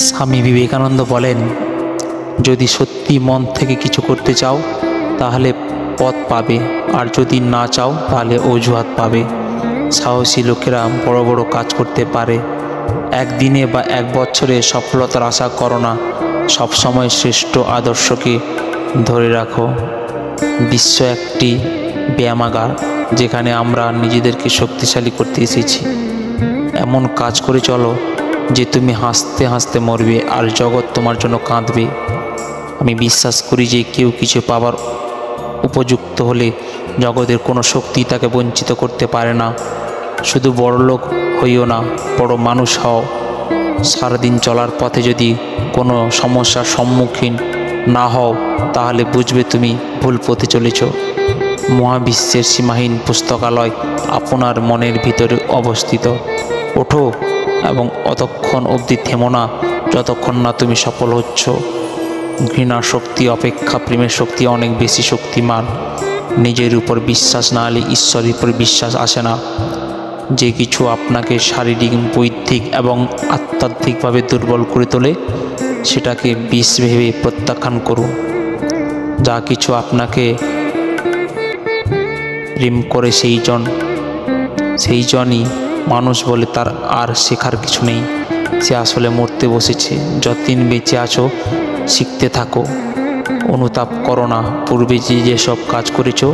স্বামী বিবেকানন্দ বলেন, যদি সত্যি মন থেকে কিছু করতে চাও তাহলে পথ পাবে, আর যদি না চাও তাহলে অজুহাত পাবে। সাহসী লোকেরা বড় বড় কাজ করতে পারে। একদিনে বা এক বছরে সফলতার আশা করো না, সবসময় শ্রেষ্ঠ আদর্শকে ধরে রাখো। বিশ্ব একটি ব্যায়ামাগার, যেখানে আমরা নিজেদেরকে শক্তিশালী করতে এসেছি। এমন কাজ করে চলো যে তুমি হাসতে হাসতে মরবে আর জগৎ তোমার জন্য কাঁদবে। আমি বিশ্বাস করি যে কেউ কিছু পাবার উপযুক্ত হলে জগতের কোনো শক্তি তাকে বঞ্চিত করতে পারে না। শুধু বড়লোক হইও না, বড় মানুষ হও। সারাদিন চলার পথে যদি কোনো সমস্যার সম্মুখীন না হও তাহলে বুঝবে তুমি ভুল পথে চলেছ। মহাবিশ্বের সীমাহীন পুস্তকালয় আপনার মনের ভিতরে অবস্থিত। ওঠো এবং অতক্ষণ অবধি থেমো না যতক্ষণ না তুমি সফল হচ্ছ। ঘৃণার শক্তি অপেক্ষা প্রেমের শক্তি অনেক বেশি শক্তিমান। নিজের উপর বিশ্বাস না হলে ঈশ্বরের উপর বিশ্বাস আসে না। যে কিছু আপনাকে শারীরিক, বৌদ্ধিক এবং আধ্যাত্মিকভাবে দুর্বল করে তোলে সেটাকে বিষ ভেবে প্রত্যাখ্যান করুন। যা কিছু আপনাকে প্রেম করে সেই জনই মানুষ বলে তার আর শেখার কিছু নেই। সে আসলে মরতে বসেছে। যতদিন বেঁচে আছো শিখতে থাকো, অনুতাপ করো না। পূর্বে যেসব কাজ করেছো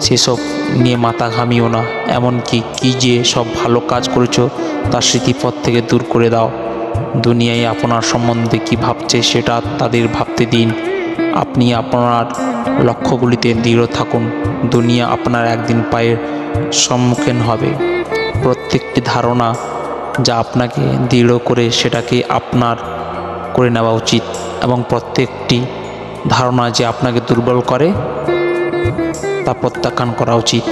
সেসব নিয়ে মাথা ঘামিও না। এমনকি কি যে সব ভালো কাজ করেছো তার স্মৃতিপথ থেকে দূর করে দাও। দুনিয়ায় আপনার সম্বন্ধে কি ভাবছে সেটা তাদের ভাবতে দিন। আপনি আপনার লক্ষ্যগুলিতে দৃঢ় থাকুন। দুনিয়া আপনার একদিন পায়ের সম্মুখীন হবে। প্রত্যেকটি ধারণা যা আপনাকে দৃঢ় করে সেটাকে আপনার করে নেওয়া উচিত, এবং প্রত্যেকটি ধারণা যে আপনাকে দুর্বল করে তা প্রত্যাখ্যান করা উচিত।